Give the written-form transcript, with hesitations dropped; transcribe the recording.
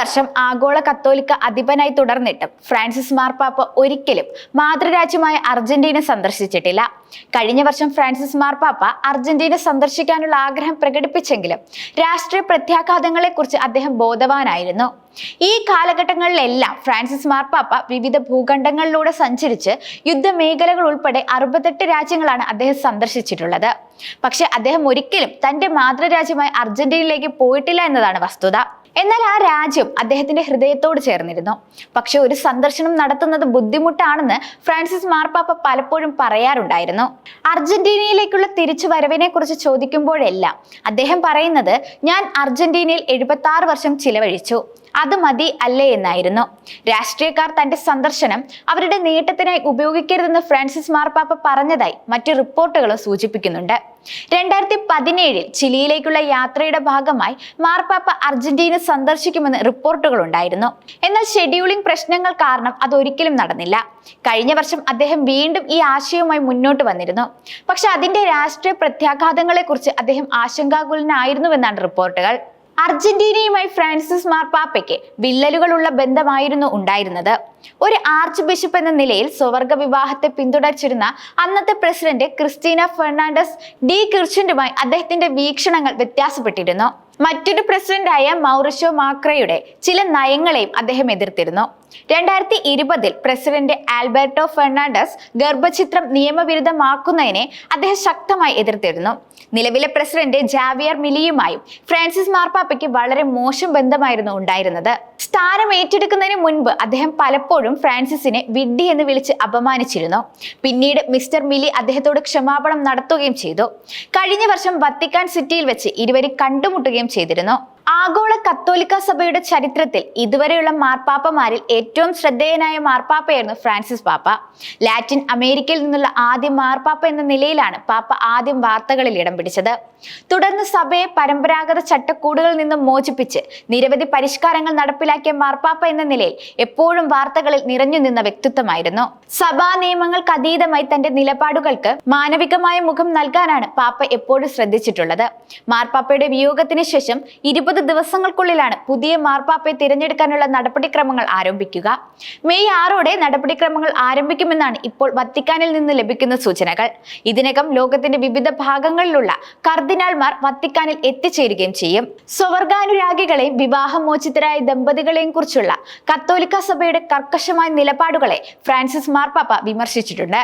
വർഷം ആഗോള കത്തോലിക്ക അധിപനായി തുടർന്നിട്ടും ഫ്രാൻസിസ് മാർപ്പാപ്പ ഒരിക്കലും മാതൃരാജ്യമായ അർജന്റീന സന്ദർശിച്ചിട്ടില്ല. കഴിഞ്ഞ വർഷം ഫ്രാൻസിസ് മാർപ്പാപ്പ അർജന്റീന സന്ദർശിക്കാനുള്ള ആഗ്രഹം പ്രകടിപ്പിച്ചെങ്കിലും രാഷ്ട്രീയ പ്രത്യാഘാതങ്ങളെക്കുറിച്ച് അദ്ദേഹം ബോധവാനായിരുന്നു. ഈ കാലഘട്ടങ്ങളിലെല്ലാം ഫ്രാൻസിസ് മാർപ്പാപ്പ വിവിധ ഭൂഖണ്ഡങ്ങളിലൂടെ സഞ്ചരിച്ച് യുദ്ധമേഖലകൾ ഉൾപ്പെടെ 68 രാജ്യങ്ങളാണ് അദ്ദേഹം സന്ദർശിച്ചിട്ടുള്ളത്. പക്ഷെ അദ്ദേഹം ഒരിക്കലും തന്റെ മാതൃരാജ്യമായ അർജന്റീനയിലേക്ക് പോയിട്ടില്ല എന്നതാണ് വസ്തുത. എന്നാൽ ആ രാജ്യം അദ്ദേഹത്തിന്റെ ഹൃദയത്തോട് ചേർന്നിരുന്നു. പക്ഷെ ഒരു സന്ദർശനം നടത്തുന്നത് ബുദ്ധിമുട്ടാണെന്ന് ഫ്രാൻസിസ് മാർപ്പാപ്പ പലപ്പോഴും പറയാറുണ്ടായിരുന്നു. അർജന്റീനയിലേക്കുള്ള തിരിച്ചു വരവിനെ കുറിച്ച് ചോദിക്കുമ്പോഴെല്ലാം അദ്ദേഹം പറയുന്നത്, ഞാൻ അർജന്റീനയിൽ 76 വർഷം ചിലവഴിച്ചു, അത് മതി അല്ലേ എന്നായിരുന്നു. രാഷ്ട്രീയക്കാർ തന്റെ സന്ദർശനം അവരുടെ നേട്ടത്തിനായി ഉപയോഗിക്കരുതെന്ന് ഫ്രാൻസിസ് മാർപ്പാപ്പ പറഞ്ഞതായി മറ്റു റിപ്പോർട്ടുകളും സൂചിപ്പിക്കുന്നുണ്ട്. 2017 ചിലിയിലേക്കുള്ള യാത്രയുടെ ഭാഗമായി മാർപ്പാപ്പ അർജന്റീന സന്ദർശിക്കുമെന്ന് റിപ്പോർട്ടുകൾ ഉണ്ടായിരുന്നു. എന്നാൽ ഷെഡ്യൂളിംഗ് പ്രശ്നങ്ങൾ കാരണം അതൊരിക്കലും നടന്നില്ല. കഴിഞ്ഞ വർഷം അദ്ദേഹം വീണ്ടും ഈ ആശയവുമായി മുന്നോട്ട് വന്നിരുന്നു. പക്ഷെ അതിന്റെ രാഷ്ട്രീയ പ്രത്യാഘാതങ്ങളെ കുറിച്ച് അദ്ദേഹം ആശങ്കാകുലനായിരുന്നുവെന്നാണ് റിപ്പോർട്ടുകൾ. അർജന്റീനയുമായി ഫ്രാൻസിസ് മാർപ്പാപ്പയ്ക്ക് വിള്ളലുകളുള്ള ബന്ധമായിരുന്നു ഉണ്ടായിരുന്നത്. ഒരു ആർച്ച് ബിഷപ്പ് എന്ന നിലയിൽ സ്വവർഗ വിവാഹത്തെ പിന്തുണച്ചിരുന്ന അന്നത്തെ പ്രസിഡന്റ് ക്രിസ്റ്റീന ഫെർണാണ്ടസ് ഡി കിർച്ചന്റുമായി അദ്ദേഹത്തിന്റെ വീക്ഷണങ്ങൾ വ്യത്യാസപ്പെട്ടിരുന്നു. മറ്റൊരു പ്രസിഡന്റായ മൗറിഷ്യോ മാക്രയുടെ ചില നയങ്ങളെയും അദ്ദേഹം എതിർത്തിരുന്നു. 2020 പ്രസിഡന്റ് ആൽബർട്ടോ ഫെർണാണ്ടസ് ഗർഭചിത്രം നിയമവിരുദ്ധമാക്കുന്നതിനെ അദ്ദേഹം ശക്തമായി എതിർത്തിരുന്നു. നിലവിലെ പ്രസിഡന്റ് ജാവിയർ മിലിയുമായും ഫ്രാൻസിസ് മാർപ്പാപ്പയ്ക്ക് വളരെ മോശം ബന്ധമായിരുന്നു ഉണ്ടായിരുന്നത്. സ്ഥാനം ഏറ്റെടുക്കുന്നതിന് മുൻപ് അദ്ദേഹം പലപ്പോഴും ഫ്രാൻസിസിനെ വിഡ്ഢി എന്ന് വിളിച്ച് അപമാനിച്ചിരുന്നു. പിന്നീട് മിസ്റ്റർ മിലി അദ്ദേഹത്തോട് ക്ഷമാപണം നടത്തുകയും ചെയ്തു. കഴിഞ്ഞ വർഷം വത്തിക്കാൻ സിറ്റിയിൽ വെച്ച് ഇരുവരും കണ്ടുമുട്ടുകയും ചെയ്തിരുന്നു. ആഗോള കത്തോലിക്ക സഭയുടെ ചരിത്രത്തിൽ ഇതുവരെയുള്ള മാർപ്പാപ്പമാരിൽ ഏറ്റവും ശ്രദ്ധേയനായ മാർപ്പാപ്പയായിരുന്നു ഫ്രാൻസിസ് പാപ്പ. ലാറ്റിൻ അമേരിക്കയിൽ നിന്നുള്ള ആദ്യ മാർപ്പാപ്പ എന്ന നിലയിലാണ് പാപ്പ ആദ്യം വാർത്തകളിൽ ഇടം പിടിച്ചത്. തുടർന്ന് സഭയെ പരമ്പരാഗത ചട്ടക്കൂടുകളിൽ നിന്നും മോചിപ്പിച്ച് നിരവധി പരിഷ്കാരങ്ങൾ നടപ്പിലാക്കിയ മാർപ്പാപ്പ എന്ന നിലയിൽ എപ്പോഴും വാർത്തകളിൽ നിറഞ്ഞു നിന്ന വ്യക്തിത്വമായിരുന്നു. സഭാ നിയമങ്ങൾക്ക് അതീതമായി തന്റെ നിലപാടുകൾക്ക് മാനവികമായ മുഖം നൽകാനാണ് പാപ്പ എപ്പോഴും ശ്രദ്ധിച്ചിട്ടുള്ളത്. മാർപ്പാപ്പയുടെ വിയോഗത്തിന് ശേഷം 20 ദിവസങ്ങൾക്കുള്ളിലാണ് പുതിയ മാർപ്പാപ്പയെ തിരഞ്ഞെടുക്കാനുള്ള നടപടിക്രമങ്ങൾ ആരംഭിക്കുക. മെയ് 6 നടപടിക്രമങ്ങൾ ആരംഭിക്കുമെന്നാണ് ഇപ്പോൾ വത്തിക്കാനിൽ നിന്ന് ലഭിക്കുന്ന സൂചനകൾ. ഇതിനകം ലോകത്തിന്റെ വിവിധ ഭാഗങ്ങളിലുള്ള കർദിനാൾമാർ വത്തിക്കാനിൽ എത്തിച്ചേരുകയും ചെയ്യും. സ്വവർഗാനുരാഗികളെയും വിവാഹമോചിതരായ ദമ്പതികളെയും കുറിച്ചുള്ള കത്തോലിക്ക സഭയുടെ കർക്കശമായ നിലപാടുകളെ ഫ്രാൻസിസ് മാർപ്പാപ്പ വിമർശിച്ചിട്ടുണ്ട്.